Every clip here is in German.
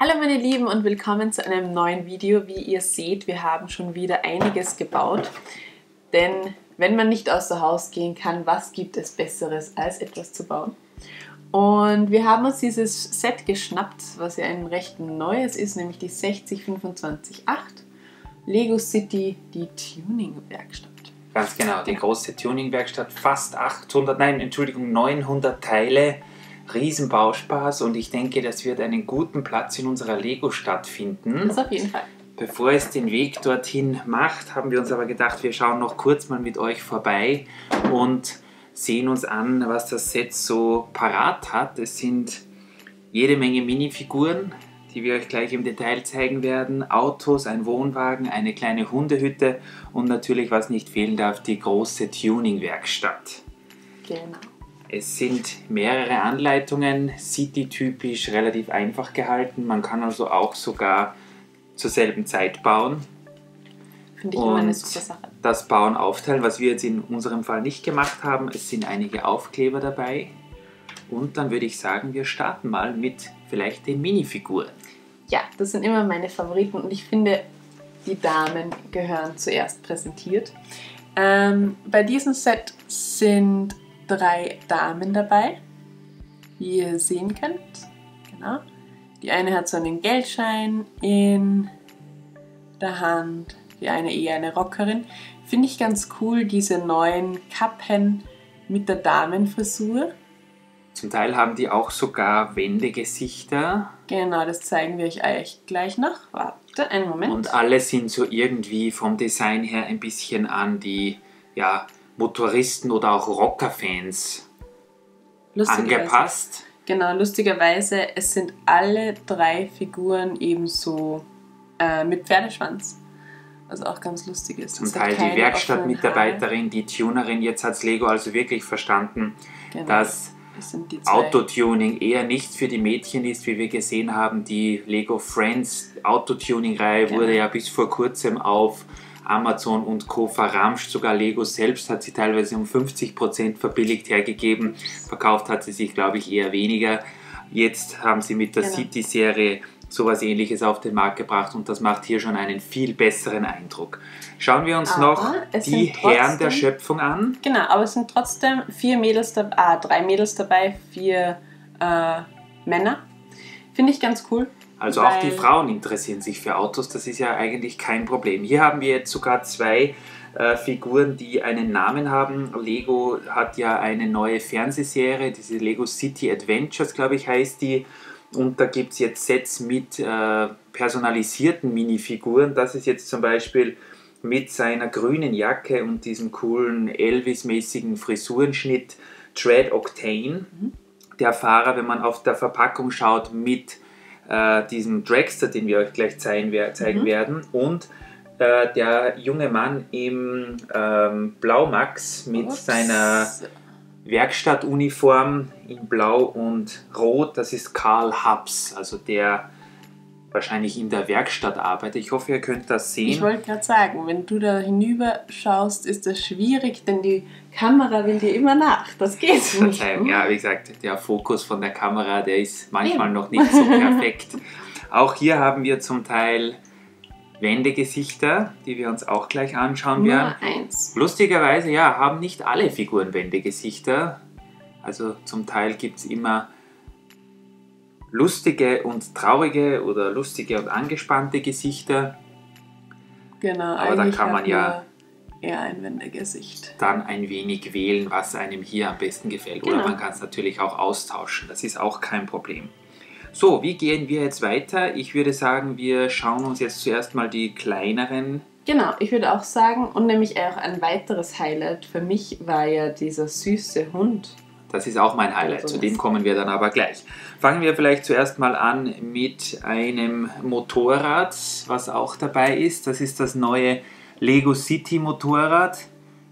Hallo meine Lieben und willkommen zu einem neuen Video. Wie ihr seht, wir haben schon wieder einiges gebaut, denn wenn man nicht außer Haus gehen kann, was gibt es Besseres als etwas zu bauen? Und wir haben uns dieses Set geschnappt, was ja ein recht neues ist, nämlich die 60258 Lego City, die Tuning-Werkstatt. Ganz genau, die große Tuning-Werkstatt, fast 900 Teile. Riesenbauspaß und ich denke, das wird einen guten Platz in unserer Lego-Stadt finden. Das auf jeden Fall. Bevor es den Weg dorthin macht, haben wir uns aber gedacht, wir schauen noch kurz mal mit euch vorbei und sehen uns an, was das Set so parat hat. Es sind jede Menge Minifiguren, die wir euch gleich im Detail zeigen werden. Autos, ein Wohnwagen, eine kleine Hundehütte und natürlich, was nicht fehlen darf, die große Tuning-Werkstatt. Genau. Es sind mehrere Anleitungen, City-typisch, relativ einfach gehalten. Man kann also auch sogar zur selben Zeit bauen. Finde ich immer eine super Sache. Das Bauen aufteilen, was wir jetzt in unserem Fall nicht gemacht haben. Es sind einige Aufkleber dabei. Und dann würde ich sagen, wir starten mal mit vielleicht den Minifiguren. Ja, das sind immer meine Favoriten und ich finde, die Damen gehören zuerst präsentiert. Bei diesem Set sind 3 Damen dabei, wie ihr sehen könnt. Genau. Die eine hat so einen Geldschein in der Hand, die eine eher eine Rockerin. Finde ich ganz cool, diese neuen Kappen mit der Damenfrisur. Zum Teil haben die auch sogar Wendegesichter. Genau, das zeigen wir euch gleich noch. Warte, einen Moment. Und alle sind so irgendwie vom Design her ein bisschen an die, ja, Motoristen oder auch Rocker-Fans angepasst. Genau, lustigerweise, es sind alle 3 Figuren ebenso mit Pferdeschwanz. Also auch ganz lustig ist. Zum Teil die Werkstattmitarbeiterin, die Tunerin. Jetzt hat Lego also wirklich verstanden, genau, dass Autotuning eher nichts für die Mädchen ist, wie wir gesehen haben. Die Lego Friends Autotuning-Reihe wurde ja bis vor kurzem auf Amazon und Co. verramscht, sogar Lego selbst hat sie teilweise um 50% verbilligt hergegeben. Verkauft hat sie sich, glaube ich, eher weniger. Jetzt haben sie mit der City-Serie sowas Ähnliches auf den Markt gebracht und das macht hier schon einen viel besseren Eindruck. Schauen wir uns noch die Herren der Schöpfung an. Genau, aber es sind trotzdem 3 Mädels dabei, 4 Männer. Finde ich ganz cool. Also auch die Frauen interessieren sich für Autos, das ist ja eigentlich kein Problem. Hier haben wir jetzt sogar 2 Figuren, die einen Namen haben. Lego hat ja eine neue Fernsehserie, diese Lego City Adventures, glaube ich, heißt die. Und da gibt es jetzt Sets mit personalisierten Minifiguren. Das ist jetzt zum Beispiel mit seiner grünen Jacke und diesem coolen Elvis-mäßigen Frisurenschnitt Dread Octane. Der Fahrer, wenn man auf der Verpackung schaut, mit diesem Dragster, den wir euch gleich zeigen werden, und der junge Mann im Blaumax mit seiner Werkstattuniform in Blau und Rot, das ist Karl Hubs, also der wahrscheinlich in der Werkstatt arbeitet. Ich hoffe, ihr könnt das sehen. Ich wollte gerade sagen, wenn du da hinüber schaust, ist das schwierig, denn die Kamera will dir immer nach. Das geht nicht. Verzeihung, ja, wie gesagt, der Fokus von der Kamera, der ist manchmal noch nicht so perfekt. Auch hier haben wir zum Teil Wendegesichter, die wir uns auch gleich anschauen werden. Nur 1. Lustigerweise, ja, haben nicht alle Figuren Wendegesichter. Also zum Teil gibt es immer lustige und traurige oder lustige und angespannte Gesichter. Genau, aber da kann man ja eher ein Wendegesicht. Dann ein wenig wählen, was einem hier am besten gefällt. Oder man kann es natürlich auch austauschen, das ist auch kein Problem. So, wie gehen wir jetzt weiter? Ich würde sagen, wir schauen uns jetzt zuerst mal die kleineren. Genau, ich würde auch sagen, und nämlich auch ein weiteres Highlight für mich war ja dieser süße Hund. Das ist auch mein Highlight, zu dem kommen wir dann aber gleich. Fangen wir vielleicht zuerst mal an mit einem Motorrad, was auch dabei ist. Das ist das neue Lego City Motorrad.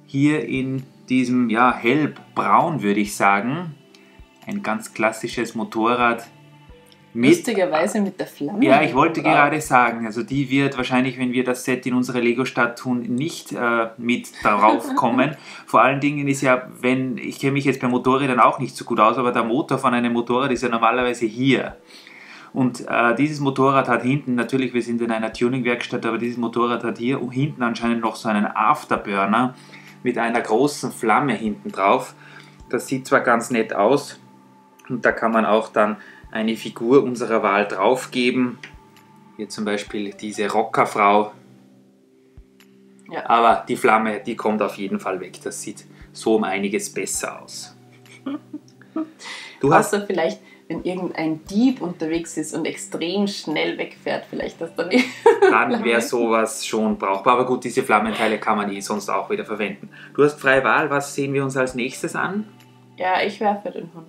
Hier in diesem, ja, hellbraun würde ich sagen. Ein ganz klassisches Motorrad. Lustigerweise mit der Flamme. Ja, ich wollte gerade sagen, also die wird wahrscheinlich, wenn wir das Set in unsere Lego-Stadt tun, nicht mit darauf kommen. Vor allen Dingen ist ja, ich kenne mich jetzt bei Motorrädern auch nicht so gut aus, aber der Motor von einem Motorrad ist ja normalerweise hier. Und dieses Motorrad hat hinten, natürlich, wir sind in einer Tuning-Werkstatt, aber dieses Motorrad hat hier hinten anscheinend noch so einen Afterburner mit einer großen Flamme hinten drauf. Das sieht zwar ganz nett aus und da kann man auch dann eine Figur unserer Wahl draufgeben. Hier zum Beispiel diese Rockerfrau. Ja. Aber die Flamme, die kommt auf jeden Fall weg. Das sieht so um einiges besser aus. Du hast da vielleicht, wenn irgendein Dieb unterwegs ist und extrem schnell wegfährt, vielleicht das dann dann wäre sowas schon brauchbar. Aber gut, diese Flammenteile kann man sonst auch wieder verwenden. Du hast freie Wahl. Was sehen wir uns als nächstes an? Ja, ich werfe den Hund.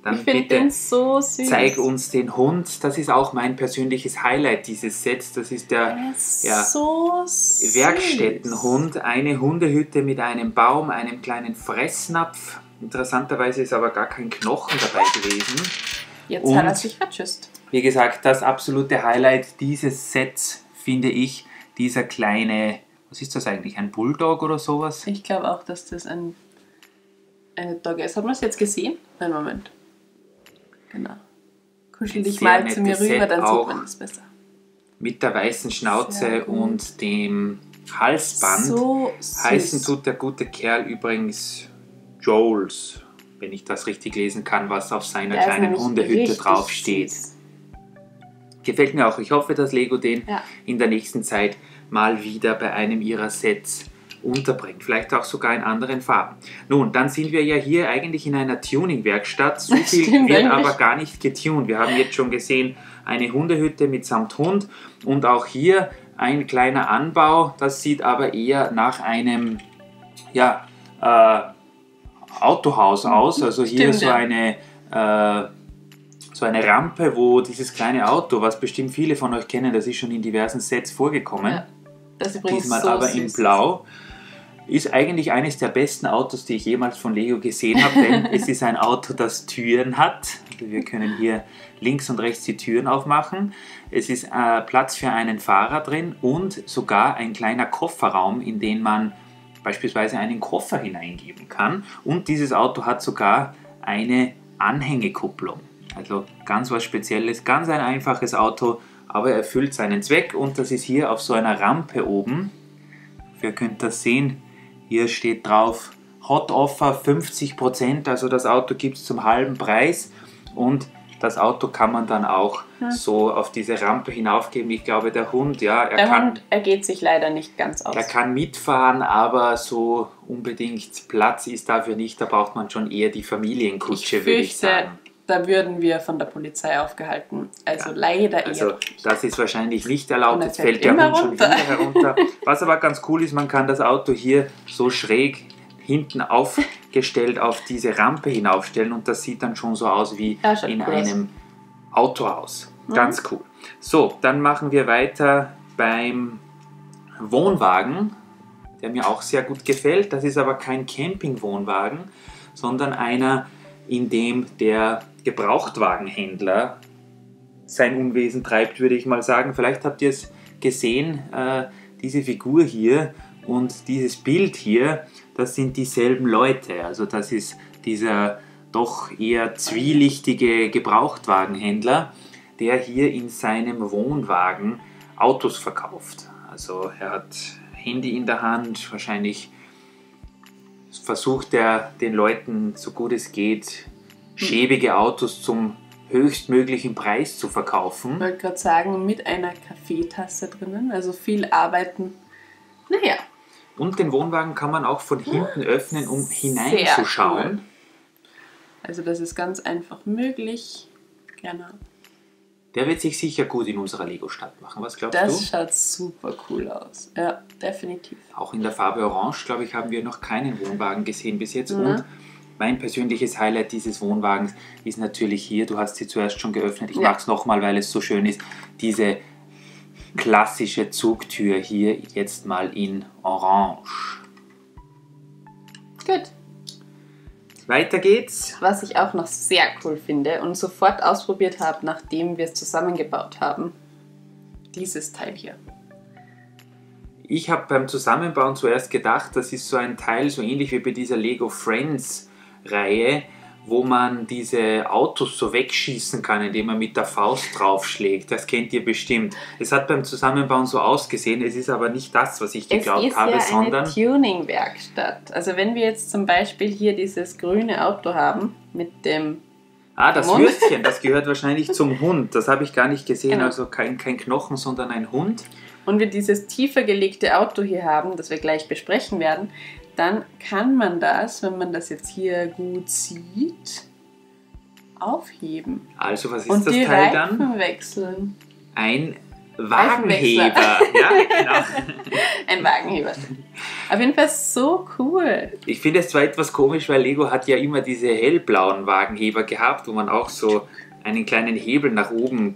Dann ich finde den so süß. Zeig uns den Hund. Das ist auch mein persönliches Highlight dieses Sets. Das ist der so süß. Werkstättenhund. Eine Hundehütte mit einem Baum, einem kleinen Fressnapf. Interessanterweise ist aber gar kein Knochen dabei gewesen. Jetzt hat er sich vertschüsst. Wie gesagt, das absolute Highlight dieses Sets finde ich, dieser kleine, was ist das eigentlich, ein Bulldog oder sowas? Ich glaube auch, dass das eine Dogge ist. Hat man es jetzt gesehen? Nein, Moment. Genau. Kuschel dich mal zu mir rüber, dann sieht man es besser. Mit der weißen Schnauze und dem Halsband. So süß. Heißen tut der gute Kerl übrigens Jules, wenn ich das richtig lesen kann, was auf seiner kleinen Hundehütte draufsteht. Gefällt mir auch. Ich hoffe, dass Lego den in der nächsten Zeit mal wieder bei einem ihrer Sets unterbringt. Vielleicht auch sogar in anderen Farben. Nun, dann sind wir ja hier eigentlich in einer Tuning-Werkstatt. So viel wird aber gar nicht getuned. Wir haben jetzt schon gesehen, eine Hundehütte mitsamt Hund und auch hier ein kleiner Anbau. Das sieht aber eher nach einem Autohaus aus. Also hier so eine Rampe, wo dieses kleine Auto, was bestimmt viele von euch kennen, das ist schon in diversen Sets vorgekommen. Ja, das ist übrigens diesmal so aber süß. in Blau. Ist eigentlich eines der besten Autos, die ich jemals von Lego gesehen habe, denn es ist ein Auto, das Türen hat. Also wir können hier links und rechts die Türen aufmachen. Es ist Platz für einen Fahrer drin und sogar ein kleiner Kofferraum, in den man beispielsweise einen Koffer hineingeben kann. Und dieses Auto hat sogar eine Anhängekupplung. Also ganz was Spezielles, ganz ein einfaches Auto, aber er erfüllt seinen Zweck und das ist hier auf so einer Rampe oben. Ihr könnt das sehen. Hier steht drauf Hot Offer 50%, also das Auto gibt es zum halben Preis und das Auto kann man dann auch so auf diese Rampe hinaufgeben. Ich glaube, der Hund, Hund ergeht sich leider nicht ganz aus. Er kann mitfahren, aber so unbedingt Platz ist dafür nicht. Da braucht man schon eher die Familienkutsche, würde ich sagen. Da würden wir von der Polizei aufgehalten. Also leider eher. Also das ist wahrscheinlich nicht erlaubt. Jetzt fällt der Hund schon wieder herunter. Was aber ganz cool ist, man kann das Auto hier so schräg hinten aufgestellt auf diese Rampe hinaufstellen und das sieht dann schon so aus wie in einem Autohaus. Ganz cool. So, dann machen wir weiter beim Wohnwagen, der mir auch sehr gut gefällt. Das ist aber kein Campingwohnwagen, sondern einer, in dem der Gebrauchtwagenhändler sein Unwesen treibt, würde ich mal sagen. Vielleicht habt ihr es gesehen, diese Figur hier und dieses Bild hier, das sind dieselben Leute. Also das ist dieser doch eher zwielichtige Gebrauchtwagenhändler, der hier in seinem Wohnwagen Autos verkauft. Also er hat Handy in der Hand, wahrscheinlich versucht er den Leuten, so gut es geht, schäbige Autos zum höchstmöglichen Preis zu verkaufen. Ich wollte gerade sagen, mit einer Kaffeetasse drinnen, also viel arbeiten. Naja. Und den Wohnwagen kann man auch von hinten öffnen, um hineinzuschauen. Cool. Also das ist ganz einfach möglich. Genau. Der wird sich sicher gut in unserer Lego-Stadt machen. Was glaubst du? Das schaut super cool aus. Ja, definitiv. Auch in der Farbe Orange, glaube ich, haben wir noch keinen Wohnwagen gesehen bis jetzt. Und mein persönliches Highlight dieses Wohnwagens ist natürlich hier, du hast sie zuerst schon geöffnet, ich mache es nochmal, weil es so schön ist, diese klassische Zugtür hier jetzt mal in Orange. Gut. Weiter geht's. Was ich auch noch sehr cool finde und sofort ausprobiert habe, nachdem wir es zusammengebaut haben, dieses Teil hier. Ich habe beim Zusammenbauen zuerst gedacht, das ist so ein Teil, so ähnlich wie bei dieser Lego Friends Reihe, wo man diese Autos so wegschießen kann, indem man mit der Faust draufschlägt. Das kennt ihr bestimmt. Es hat beim Zusammenbauen so ausgesehen, es ist aber nicht das, was ich geglaubt habe, sondern... Es ist ja eine Tuning-Werkstatt. Also wenn wir jetzt zum Beispiel hier dieses grüne Auto haben mit dem... das Hund. Würstchen, das gehört wahrscheinlich zum Hund. Das habe ich gar nicht gesehen, Genau. also kein Knochen, sondern ein Hund. Und wir dieses tiefer gelegte Auto hier haben, das wir gleich besprechen werden, dann kann man das, wenn man das jetzt hier gut sieht, aufheben. Also was ist Und das die Teil Reifen dann? wechseln. Ein Wagenheber. Ja, genau. Ein Wagenheber. Auf jeden Fall so cool. Ich finde es zwar etwas komisch, weil Lego hat ja immer diese hellblauen Wagenheber gehabt, wo man auch so einen kleinen Hebel nach oben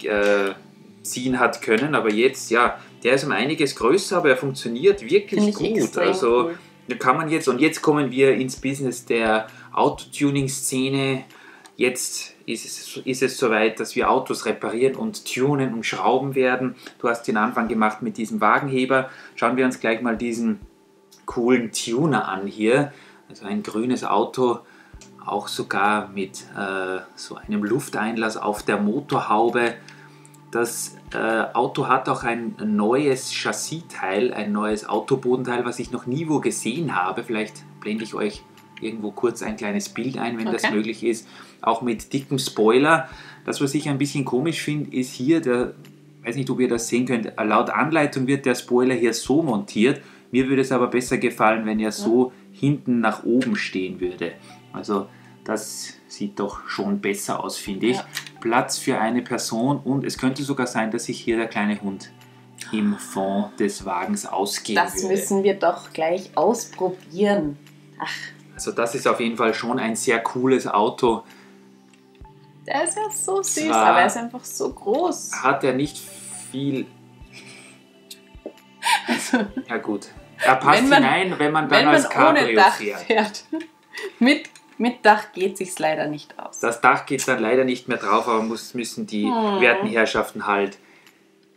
ziehen hat können, aber jetzt, ja, der ist um einiges größer, aber er funktioniert wirklich gut. Also cool. da kann man jetzt, und jetzt kommen wir ins Business der Autotuning-Szene. Jetzt ist es soweit, dass wir Autos reparieren und tunen und schrauben werden. Du hast den Anfang gemacht mit diesem Wagenheber. Schauen wir uns gleich mal diesen coolen Tuner an hier. Also ein grünes Auto, auch sogar mit so einem Lufteinlass auf der Motorhaube. Das Auto hat auch ein neues Chassiteil, ein neues Autobodenteil, was ich noch nie wo gesehen habe. Vielleicht blende ich euch irgendwo kurz ein kleines Bild ein, wenn das möglich ist. Auch mit dickem Spoiler. Das, was ich ein bisschen komisch finde, ist hier, weiß nicht, ob ihr das sehen könnt, laut Anleitung wird der Spoiler hier so montiert. Mir würde es aber besser gefallen, wenn er so hinten nach oben stehen würde. Also das sieht doch schon besser aus, finde ich. Ja. Platz für eine Person und es könnte sogar sein, dass sich hier der kleine Hund im Fond des Wagens ausgehen würde. Das müssen wir doch gleich ausprobieren. Ach. Also das ist auf jeden Fall schon ein sehr cooles Auto. Der ist ja so süß, aber er ist einfach so groß. Hat er nicht viel... Also, ja gut. Er passt hinein, wenn man dann als Cabrio ohne Dach fährt. Mit Dach geht es sich leider nicht aus. Das Dach geht dann leider nicht mehr drauf, aber müssen die werten Herrschaften halt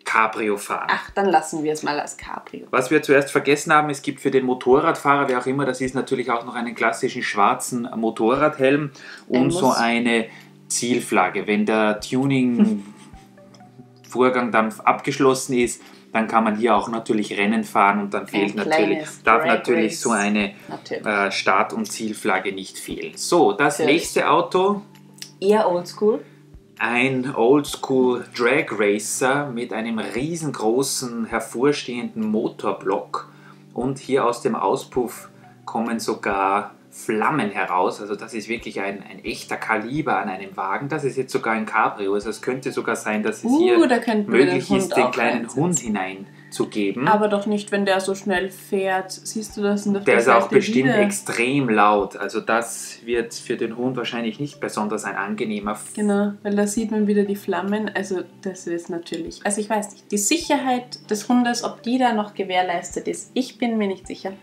Cabrio fahren. Ach, dann lassen wir es mal als Cabrio. Was wir zuerst vergessen haben, es gibt für den Motorradfahrer, wer auch immer das ist, natürlich auch noch einen klassischen schwarzen Motorradhelm und so eine Zielflagge. Wenn der Tuning-Vorgang dann abgeschlossen ist, dann kann man hier auch natürlich Rennen fahren und dann darf natürlich so eine Start- und Zielflagge nicht fehlen. So, das nächste Auto. Eher oldschool. Ein Oldschool Drag Racer mit einem riesengroßen hervorstehenden Motorblock und hier aus dem Auspuff kommen sogar Flammen heraus. Also das ist wirklich ein echter Kaliber an einem Wagen. Das ist jetzt sogar ein Cabrio. Also es könnte sogar sein, dass es hier möglich ist, den kleinen Hund hineinzugeben. Aber doch nicht, wenn der so schnell fährt. Siehst du das in der Der ist auch bestimmt extrem laut. Also das wird für den Hund wahrscheinlich nicht besonders ein angenehmer... Genau, weil da sieht man wieder die Flammen. Also das ist natürlich... Also ich weiß nicht, die Sicherheit des Hundes, ob die da noch gewährleistet ist, ich bin mir nicht sicher.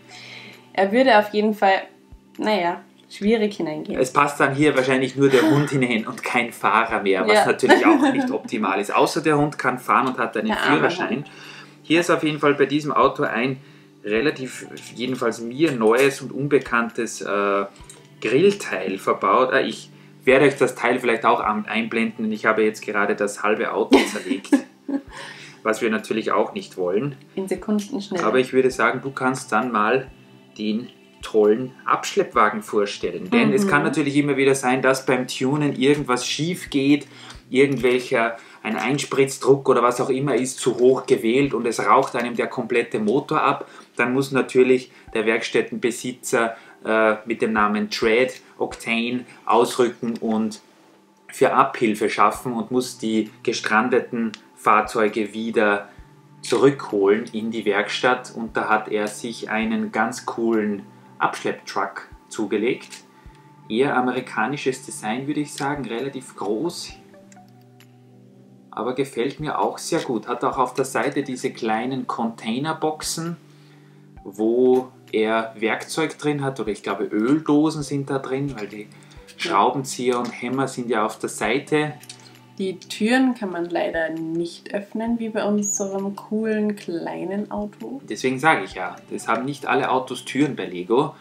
Er würde auf jeden Fall... schwierig hineingehen. Es passt dann hier wahrscheinlich nur der Hund hinein und kein Fahrer mehr, was natürlich auch nicht optimal ist. Außer der Hund kann fahren und hat einen Führerschein. Hier ist auf jeden Fall bei diesem Auto ein relativ, jedenfalls mir neues und unbekanntes Grillteil verbaut. Ich werde euch das Teil vielleicht auch einblenden, denn ich habe jetzt gerade das halbe Auto zerlegt. Was wir natürlich auch nicht wollen. In Sekunden schnell. Aber ich würde sagen, du kannst dann mal den tollen Abschleppwagen vorstellen. Denn es kann natürlich immer wieder sein, dass beim Tunen irgendwas schief geht, ein Einspritzdruck oder was auch immer ist zu hoch gewählt und es raucht einem der komplette Motor ab. Dann muss natürlich der Werkstättenbesitzer mit dem Namen Tread Octane ausrücken und für Abhilfe schaffen und muss die gestrandeten Fahrzeuge wieder zurückholen in die Werkstatt. Und da hat er sich einen ganz coolen Abschlepptruck zugelegt. Eher amerikanisches Design, würde ich sagen, relativ groß, aber gefällt mir auch sehr gut. Hat auch auf der Seite diese kleinen Containerboxen, wo er Werkzeug drin hat, oder ich glaube Öldosen sind da drin, weil die Schraubenzieher und Hämmer sind ja auf der Seite. Die Türen kann man leider nicht öffnen, wie bei unserem coolen kleinen Auto. Deswegen sage ich ja, das haben nicht alle Autos Türen bei Lego.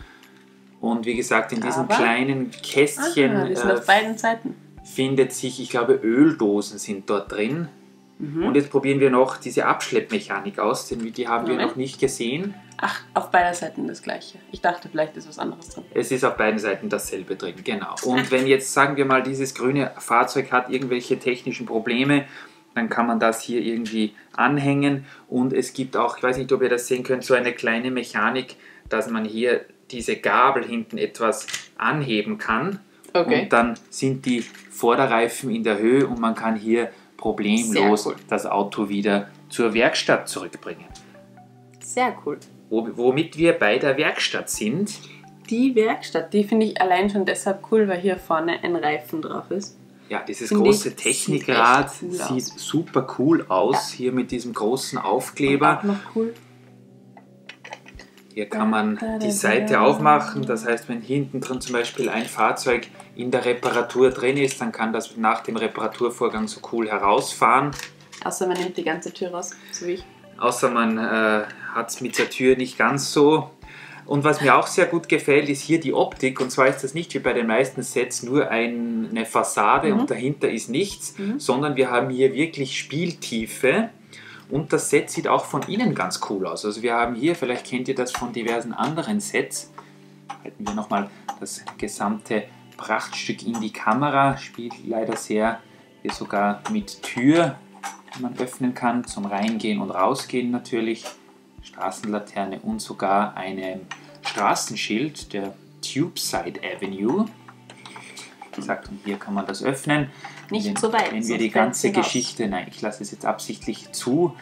Und wie gesagt, in diesen Aber- kleinen Kästchen die sind auf beiden Seiten. findet sich, ich glaube, Öldosen sind dort drin. Und jetzt probieren wir noch diese Abschleppmechanik aus, denn die haben wir Moment. noch nicht gesehen. Ach, auf beiden Seiten das gleiche. Ich dachte, vielleicht ist was anderes drin. Es ist auf beiden Seiten dasselbe drin, genau. Und wenn jetzt, sagen wir mal, dieses grüne Fahrzeug hat irgendwelche technischen Probleme, dann kann man das hier irgendwie anhängen. Und es gibt auch, ich weiß nicht, ob ihr das sehen könnt, so eine kleine Mechanik, dass man hier diese Gabel hinten etwas anheben kann. Okay. Und dann sind die Vorderreifen in der Höhe und man kann hier problemlos Sehr cool. das Auto wieder zur Werkstatt zurückbringen. Sehr cool. Womit wir bei der Werkstatt sind. Die Werkstatt, die finde ich allein schon deshalb cool, weil hier vorne ein Reifen drauf ist. Ja, dieses Finde große ich, Technikrad sieht echt cool sieht super cool aus. Hier mit diesem großen Und Aufkleber. auch noch cool. Hier kann man die Seite aufmachen. Das heißt, wenn hinten drin zum Beispiel ein Fahrzeug in der Reparatur drin ist, dann kann das nach dem Reparaturvorgang so cool herausfahren. Außer man nimmt die ganze Tür raus, so wie ich. Außer man hat es mit der Tür nicht ganz so. Und was mir auch sehr gut gefällt, ist hier die Optik. Und zwar ist das nicht wie bei den meisten Sets nur eine Fassade und dahinter ist nichts, sondern wir haben hier wirklich Spieltiefe. Und das Set sieht auch von innen ganz cool aus. Also wir haben hier, vielleicht kennt ihr das von diversen anderen Sets, halten wir nochmal das gesamte Prachtstück in die Kamera, spielt leider sehr, hier sogar mit Tür, die man öffnen kann, zum Reingehen und Rausgehen natürlich, Straßenlaterne und sogar einem Straßenschild, der Tubeside Avenue. Wie gesagt, und hier kann man das öffnen. Nicht wenn, so weit, Wenn wir sonst die fällt's ganze hinaus. Geschichte, nein, ich lasse es jetzt absichtlich zu,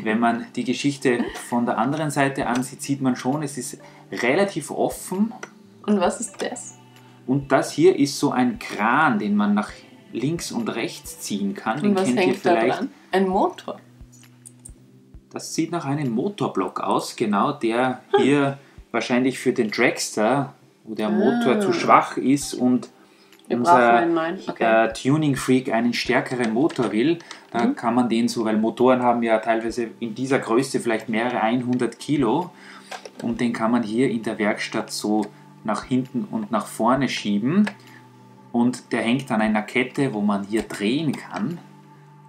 wenn man die Geschichte von der anderen Seite ansieht, sieht man schon, es ist relativ offen. Und was ist das? Und das hier ist so ein Kran, den man nach links und rechts ziehen kann. Den Und was kennt ihr hängt da vielleicht. dran? Ein Motor. Das sieht nach einem Motorblock aus, genau, der hier wahrscheinlich für den Dragster, wo der Motor zu schwach ist und Wir brauchen einen neuen. Okay. Tuning-Freak einen stärkeren Motor will, da kann man den so, weil Motoren haben ja teilweise in dieser Größe vielleicht mehrere 100 Kilo und den kann man hier in der Werkstatt so nach hinten und nach vorne schieben und der hängt an einer Kette, wo man hier drehen kann.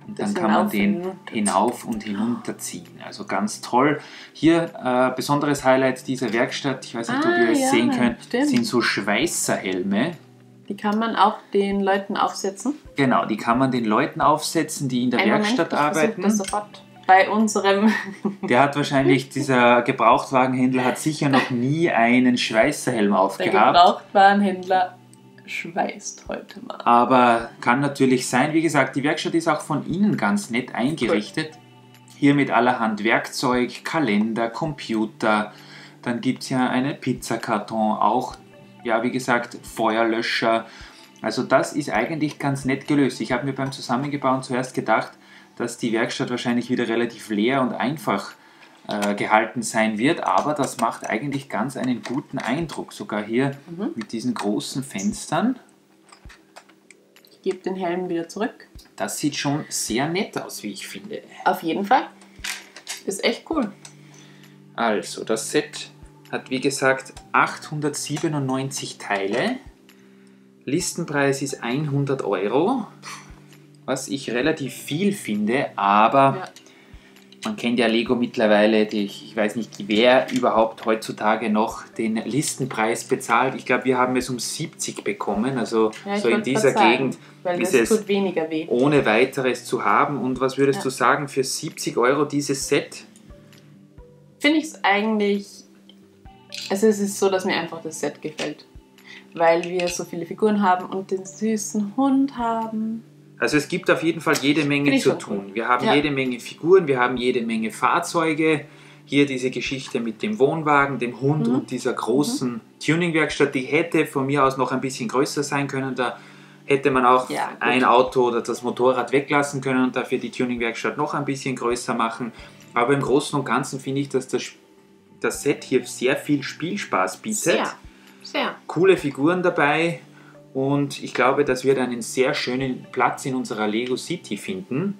Und dann Das kann man hinauf den und runter. hinauf und hinunter ziehen. Also ganz toll. Hier besonderes Highlight dieser Werkstatt, ich weiß nicht, ob ihr es ja, sehen könnt, stimmt. sind so Schweißerhelme. Die kann man auch den Leuten aufsetzen. Genau, die kann man den Leuten aufsetzen, die in der Werkstatt ich arbeiten. versuche das sofort. Bei unserem Der hat wahrscheinlich, dieser Gebrauchtwagenhändler hat sicher noch nie einen Schweißerhelm der aufgehabt. Gebrauchtwarenhändler schweißt heute mal. Aber kann natürlich sein. Wie gesagt, die Werkstatt ist auch von innen ganz nett eingerichtet. Hier mit allerhand Werkzeug, Kalender, Computer. Dann gibt es ja einen Pizzakarton, auch, ja, wie gesagt, Feuerlöscher. Also das ist eigentlich ganz nett gelöst. Ich habe mir beim Zusammenbauen zuerst gedacht, dass die Werkstatt wahrscheinlich wieder relativ leer und einfach gehalten sein wird, aber das macht eigentlich ganz einen guten Eindruck. Sogar hier mit diesen großen Fenstern. Ich gebe den Helm wieder zurück. Das sieht schon sehr nett aus, wie ich finde. Auf jeden Fall. Ist echt cool. Also, das Set hat wie gesagt 897 Teile. Listenpreis ist 100 €, was ich relativ viel finde, aber Ja. man kennt ja Lego mittlerweile, ich weiß nicht, wer überhaupt heutzutage noch den Listenpreis bezahlt. Ich glaube, wir haben es um 70 bekommen, also Ja, ich so in wollte dieser grad sagen, Gegend weil ist das es tut weniger weh. ohne weiteres zu haben. Und was würdest Ja. du sagen für 70 € dieses Set? Finde ich es eigentlich. Also es ist so, dass mir einfach das Set gefällt. Weil wir so viele Figuren haben und den süßen Hund haben. Also es gibt auf jeden Fall jede Menge Finde ich zu schon tun. cool. Wir haben Ja. jede Menge Figuren, wir haben jede Menge Fahrzeuge. Hier diese Geschichte mit dem Wohnwagen, dem Hund und dieser großen Tuningwerkstatt, die hätte von mir aus noch ein bisschen größer sein können. Da hätte man auch Ja, gut. ein Auto oder das Motorrad weglassen können und dafür die Tuningwerkstatt noch ein bisschen größer machen. Aber im Großen und Ganzen finde ich, dass das Set hier sehr viel Spielspaß bietet. Sehr, sehr. Coole Figuren dabei und ich glaube, das wird einen sehr schönen Platz in unserer Lego City finden.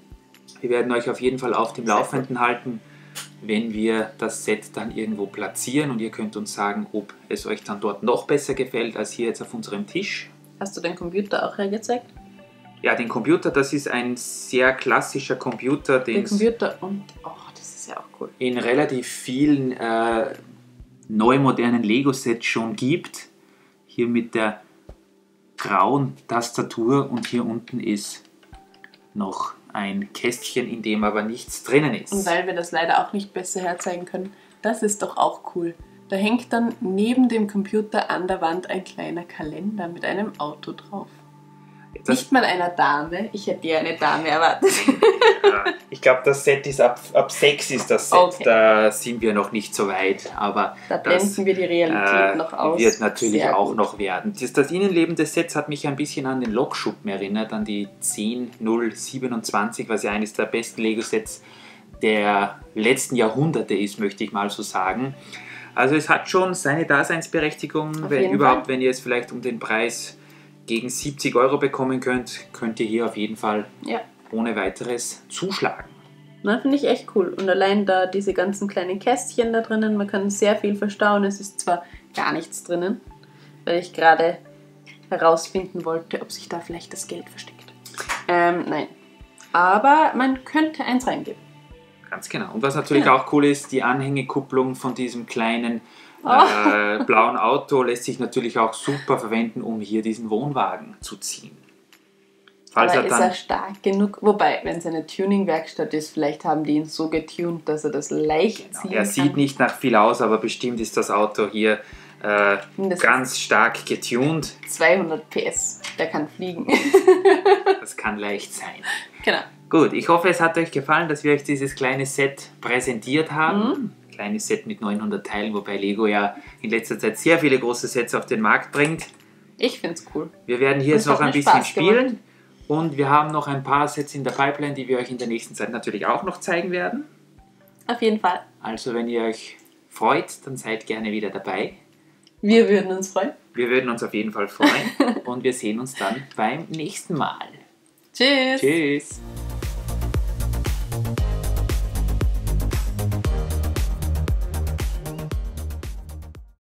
Wir werden euch auf jeden Fall auf dem Sehr Laufenden halten, wenn wir das Set dann irgendwo platzieren und ihr könnt uns sagen, ob es euch dann dort noch besser gefällt als hier jetzt auf unserem Tisch. Hast du den Computer auch hergezeigt? Ja, den Computer, das ist ein sehr klassischer Computer, den es das ist ja auch cool. in relativ vielen neu modernen Lego-Sets schon gibt. Hier mit der grauen Tastatur und hier unten ist noch ein Kästchen, in dem aber nichts drinnen ist. Und weil wir das leider auch nicht besser herzeigen können, das ist doch auch cool. Da hängt dann neben dem Computer an der Wand ein kleiner Kalender mit einem Auto drauf. Nicht mal einer Dame. Ich hätte ja eine Dame erwartet. Ja, ich glaube, das Set ist ab 6 ist das Set. Okay. Da sind wir noch nicht so weit. Aber da blenden wir die Realität noch aus. Wird natürlich sehr auch gut noch werden. Das Innenleben des Sets hat mich ein bisschen an den Lokschuppen erinnert, an die 10027, was ja eines der besten Lego-Sets der letzten Jahrhunderte ist, möchte ich mal so sagen. Also es hat schon seine Daseinsberechtigung, wenn ihr es vielleicht um den Preis gegen 70 € bekommen könnt, könnt ihr hier auf jeden Fall ohne weiteres zuschlagen. Na, finde ich echt cool. Und allein da diese ganzen kleinen Kästchen da drinnen, man kann sehr viel verstauen. Es ist zwar gar nichts drinnen, weil ich gerade herausfinden wollte, ob sich da vielleicht das Geld versteckt. Nein. Aber man könnte eins reingeben. Ganz genau. Und was natürlich auch cool ist, die Anhängekupplung von diesem kleinen blauen Auto lässt sich natürlich auch super verwenden, um hier diesen Wohnwagen zu ziehen. Aber ist er stark genug? Wobei, wenn es eine Tuning-Werkstatt ist, vielleicht haben die ihn so getuned, dass er das leicht ziehen kann. Er sieht nicht nach viel aus, aber bestimmt ist das Auto hier ganz stark getuned. 200 PS, der kann fliegen. Das kann leicht sein. Genau. Gut, ich hoffe, es hat euch gefallen, dass wir euch dieses kleine Set präsentiert haben. Kleines Set mit 900 Teilen, wobei Lego ja in letzter Zeit sehr viele große Sets auf den Markt bringt. Ich finde es cool. Wir werden hier jetzt noch ein bisschen spielen und wir haben noch ein paar Sets in der Pipeline, die wir euch in der nächsten Zeit natürlich auch noch zeigen werden. Auf jeden Fall. Also wenn ihr euch freut, dann seid gerne wieder dabei. Wir würden uns freuen. Wir würden uns auf jeden Fall freuen und wir sehen uns dann beim nächsten Mal. Tschüss. Tschüss.